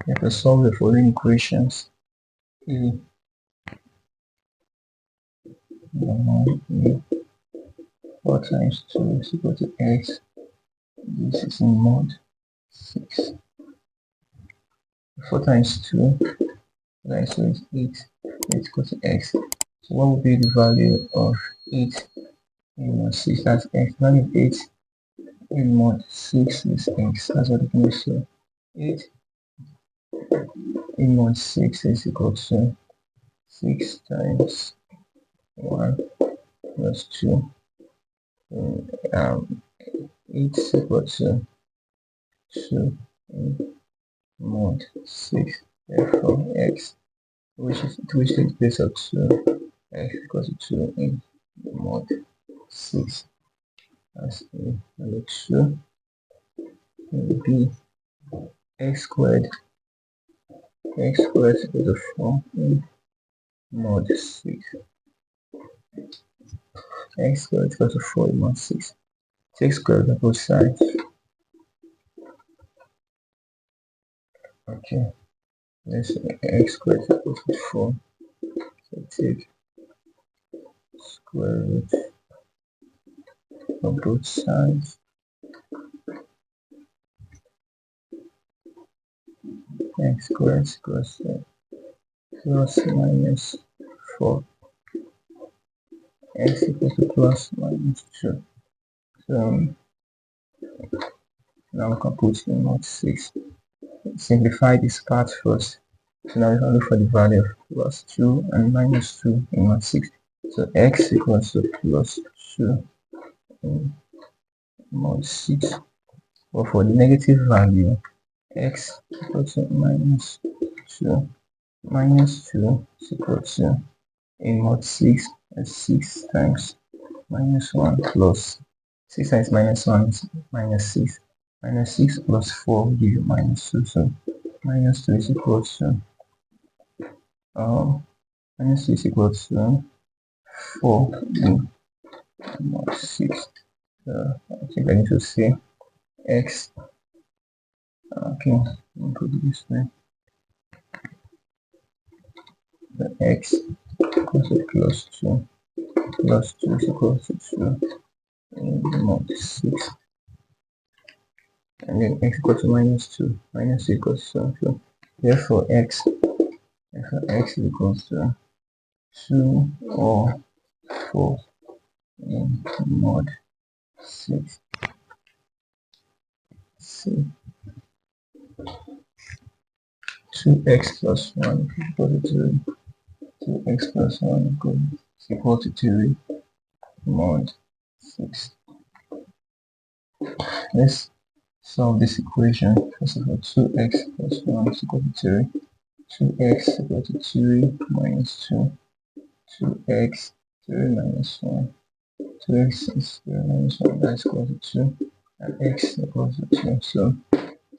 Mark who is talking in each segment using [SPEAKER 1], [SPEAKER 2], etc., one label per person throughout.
[SPEAKER 1] You have to solve the following equations. A 4 times 2 is equal to x. This is in mod 6. 4 times 2 is 8. 8 is equal to x. So what would be the value of 8 in mod 6? That's x. The value of 8 in mod 6 is x. That's what it means. So 8 in mod 6 is equal to 6 times 1 plus 2. 8 is equal to 2 in mod 6. Therefore, x, which is the place of 2, x equals to 2 in mod 6. That's A. Number 2 will be x squared. X squared is equal to 4 in mod 6. X squared is equal to 4 in mod 6. Take square root of both sides. Okay. Let's say x squared is equal to 4. So take square root of both sides. X squared equals to plus minus 4. X equals to plus minus 2. So now we can put in mod 6. Simplify this part first. So now we can look for the value of plus 2 and minus 2 in mod 6. So x equals to plus 2 in mod 6. But for the negative value, x equals to minus 2. Minus 2 is equal to, in mod 6, is 6 times minus 1 plus 6 times minus 1 is minus 6. Minus 6 plus 4 will give you minus 2. So minus 2 is equal to minus 2 is equal to 4 in mod 6. So I think I need to say x. Okay, let me put it this way. The x equals to plus 2. Plus 2 is equal to 2 in mod 6. And then x equals to minus 2. Minus 2 equals to 2. Therefore, x is equals to 2 or 4 in mod 6. See, 2x plus 1 equal to 3. 2x plus 1 is equal to 3 mod 6. Let's solve this equation. First of all, 2x plus 1 is equal to 3. 2x is equal to 3 minus 2. 2x, 3 minus 1. 2x is 3 minus 1, that's equal to 2. And x equals to 2. So,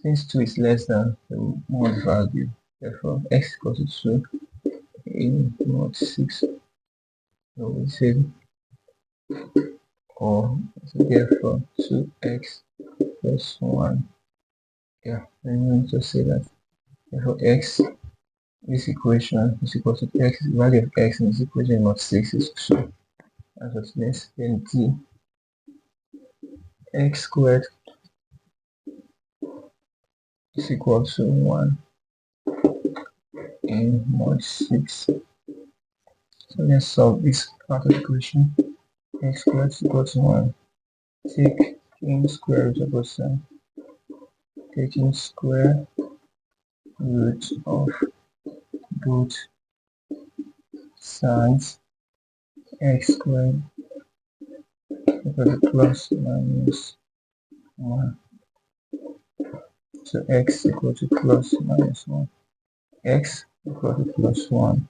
[SPEAKER 1] since 2 is less than the mod value, therefore x equals to 2 in mod 6. So we say, so therefore 2x plus 1. Yeah, I'm going to say that. Therefore x, this equation is equal to x, the value of x in this equation in mod 6 is 2. That's what it means. Then d, x squared is equal to 1 in mod 6. So let's solve this part of the equation. X squared is equal to 1. Take in square root of both sides. Taking square root of both sides. X squared equal to plus minus 1. So x equal to plus minus 1. X equal to plus 1.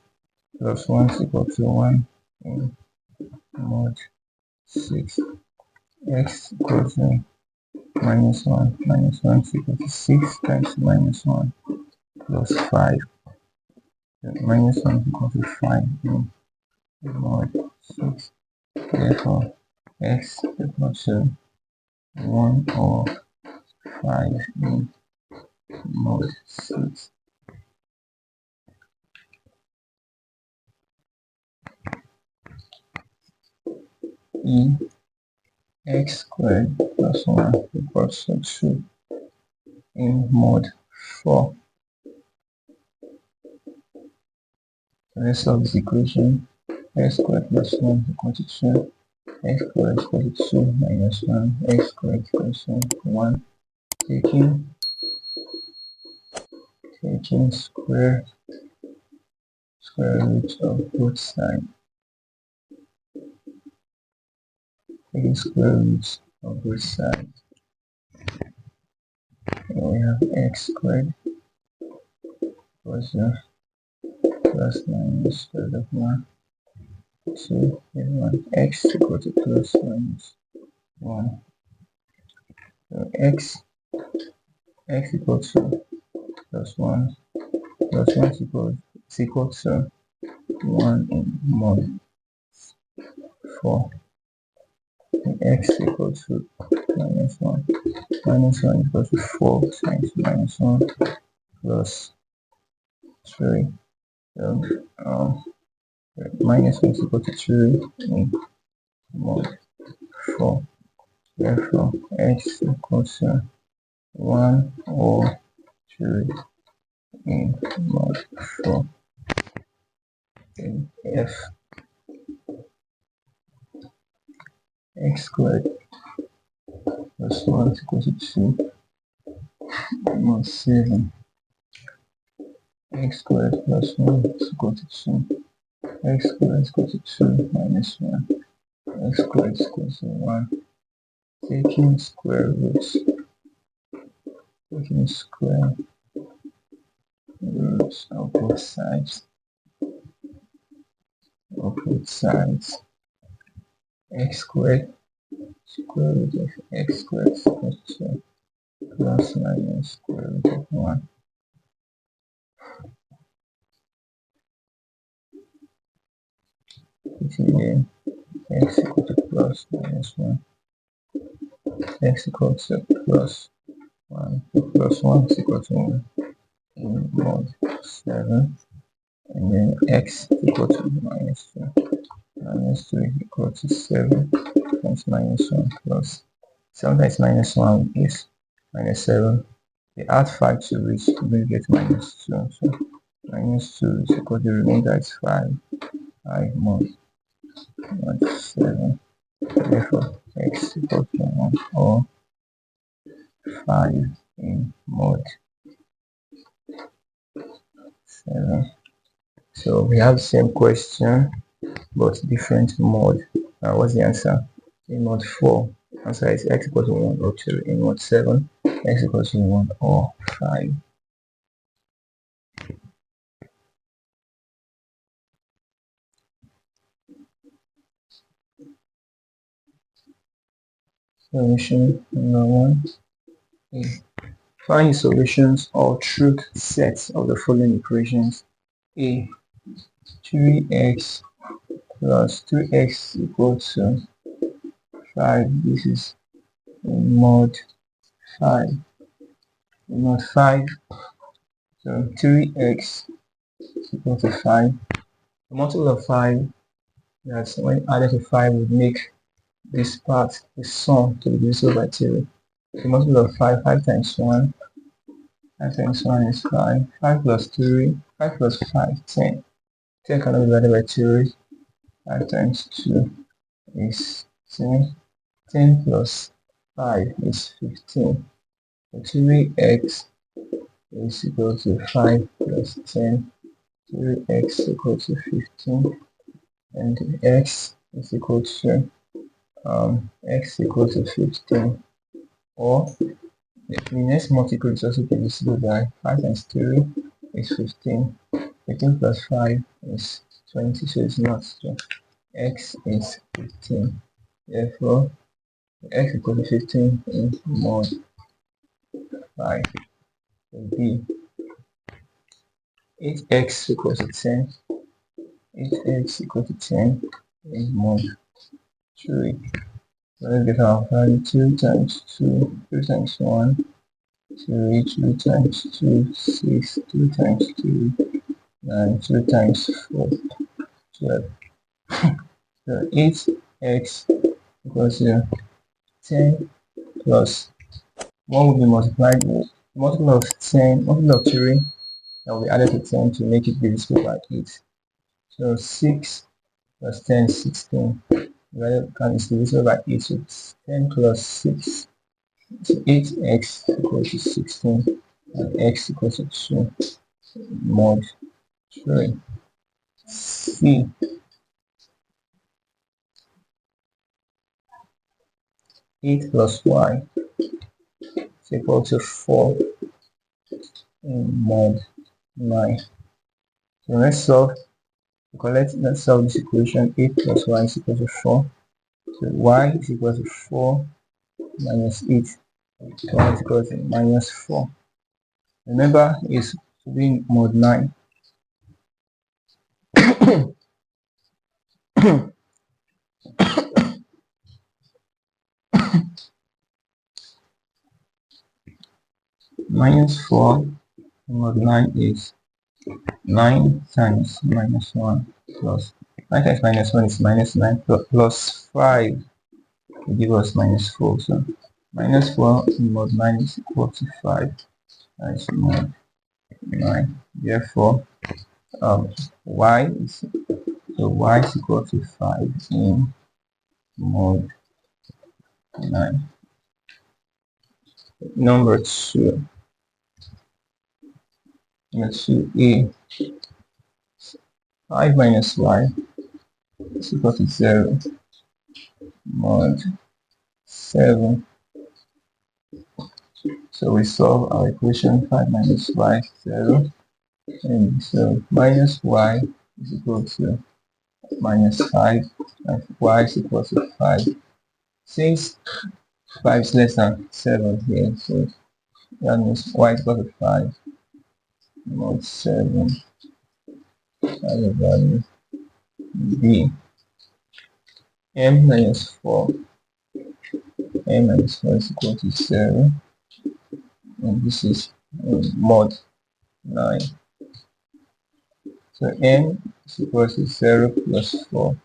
[SPEAKER 1] Plus 1 is equal to 1 in mod 6. X equals to minus 1. Minus 1 is equal to 6 times minus 1 plus 5. So minus 1 is equal to 5 in mod 6. Therefore, x equal to 1 or 5 in mod 6. E x squared plus 1 equals to 2 in mod 4. So let's solve this equation. X squared plus 1 equals to 2. X squared equals to 2 minus 1. X squared equals to 1. Taking square root of both sides. Taking square roots of both sides. And we have x squared plus minus square root of 1. 2 and 1. X equal to plus minus 1. So x equal to plus 1 plus 1 is equal to 1 in mod 4. And x equal to minus 1. Minus 1 equals to 4 times minus 1 plus 3. So minus 1 is equal to 3 in mod 4. Therefore, x equals to 1 or 3 in mod 4. Then f x squared plus 1 is equal to 2 mod 7. X squared plus 1 is equal to 2. X squared is equal to 2 minus 1. X squared is equal to 1. Taking square roots of both sides. X squared square root of x squared is equal to plus minus square root of 1. Again, x equal to plus minus 1. X equal to plus 1. Plus 1 is equal to 1 in mod 7. And then x equal to minus 2. Minus 2 is equal to 7 times minus 1 plus 7 times minus 1 is minus 7. We add 5 to it, we get minus 2. So minus 2 is equal to the remainder is 5. 5 mod 7. Therefore, x equal to 1 or 5 in mod 7. So we have the same question but different mode. What's the answer? In mod 4, answer is x equal to 1 or 2. In mod 7, x equal to 1 or 5. Solution number 1. A. Find the solutions or truth sets of the following equations. A. 3x plus 2x equal to 5. This is in mod 5. In mod 5, so 3x equal to 5. The multiple of 5, that's when added to 5 would make this part, the sum, to be divisible by 3. The multiple of 5, 5 times 1. 5 times 1 is 5. 5 plus 3, 5 plus 5, 10. 10 cannot be divided by 3. 5 times 2 is 10. 10 plus 5 is 15. So 3x is equal to 5 plus 10. 3x equal to 15. And x is equal to 15. Or the next multiple is also divisible by 5 times 3 is 15. 15 plus 5 is 20, so it's not. So x is 15. Therefore, x equal to 15 in mod 5. So B. 8x equals to 10. 8x equal to 10 in mod 3. So let's get our value 2 times 2, 2 times 1, 3, 2 times 2, 6, 2 times 2, 9, 2 times 4, 12. So 8x equals to 10 plus 1 will be multiplied with multiple of 10, multiple of 3 that will be added to 10 to make it divisible by 8. So 6 plus 10 is 16. Divided is divisible by 8, so it's 10 plus 6. So 8x equals to 16 and x equals to 2 mod 3. C. 8 plus y is equal to 4 mod 9. So let's solve this equation. 8 plus y is equal to 4. So y is equal to 4 minus 8. So y is equal to minus 4. Remember, it's doing mod 9. Minus 4 mod 9 is 9 times minus 1 plus 9 times minus 1 is minus 9 plus 5 will give us minus 4. So minus 4 mod 9 is equal to 5 times mod 9. Therefore, y is equal to 5 in mod 9. Number 2. Number 2a. 5 minus y is equal to 0 mod 7. So we solve our equation 5 minus y 0. And so minus y is equal to minus 5 and y is equal to 5. Since 5 is less than 7 here, so that means y is equal to 5 mod 7 as a value b. M minus 4 is equal to 0, and this is mod 9. So m is equal to 0 plus 4.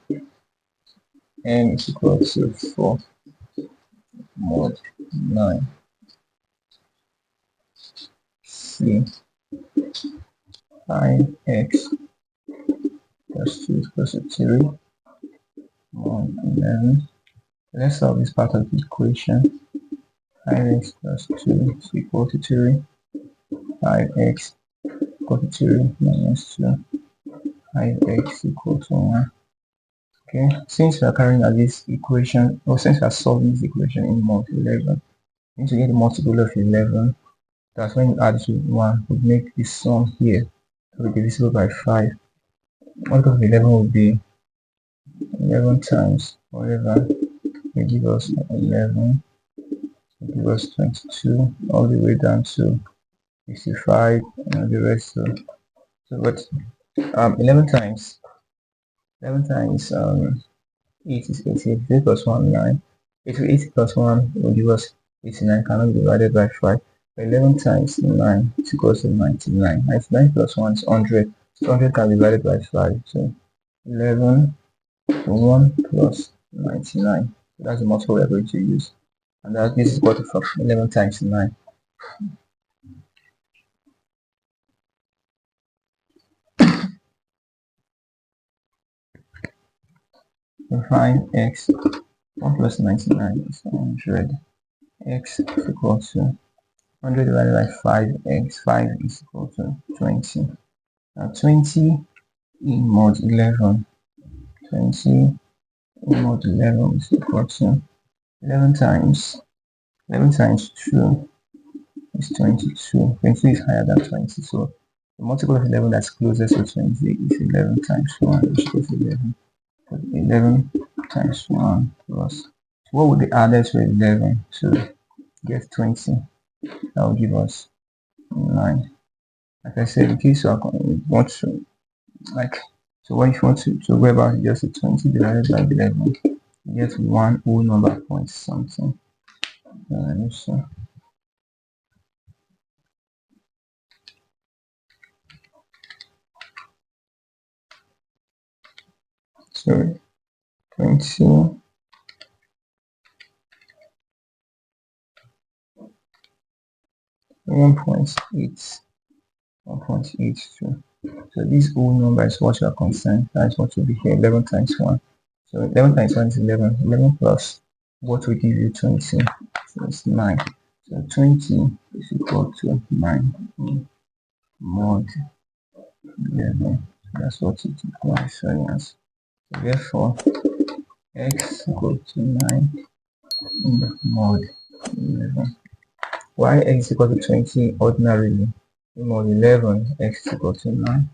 [SPEAKER 1] M is equal to 4 mod 9. C. 5x plus 2 is equal to 3 mod 11. Let's solve this part of the equation. 5x plus 2 is equal to 3. 5x equal to 3 minus 2. 5x equal to 1. Okay, since we are carrying out this equation, or since we are solving this equation in mod 11, we need to get the multiple of 11. That's when you add to 1 would make this sum here to be divisible by 5. Multiple of 11 will be 11 times whatever will give us 11, will give us 22, all the way down to 65, and the rest. But 11 times 8 is 80. 3 plus 1 9. 80 plus 1 will give us 89, cannot be divided by 5. 11 times 9 is equal to 99. 99 plus 1 is 100. So 100 can be divided by 5. So 11 to 1 plus 99. So that's the multiple we are going to use. And that this is equal to 11 times 9. So find x. 1 plus 99 is 100. X is equal to 100 divided by 5x. 5 is equal to 20. Now 20 in mod 11. 20 in mod 11 is equal to 11 times 2 is 22. 22 is higher than 20. So the multiple of 11 that's closest to 20 is 11 times 1, which equals 11. So 11 times 1 plus. What would the adders with 11 to get 20? That will give us 9. Like I said, in case you want to, so what if you want to go about just 20 divided by 11, get one whole number point something. Let me see. So 20 1.82. So this whole number is what you are concerned. That's what will be here. 11 times 1. So 11 times 1 is 11. 11 plus what will give you 20? So it's 9. So 20 is equal to 9 mod 11. That's what it implies. So yes. So therefore, x equal to 9 in the mod 11. Why x equal to 20 ordinarily? In mod 11, x equal to 9.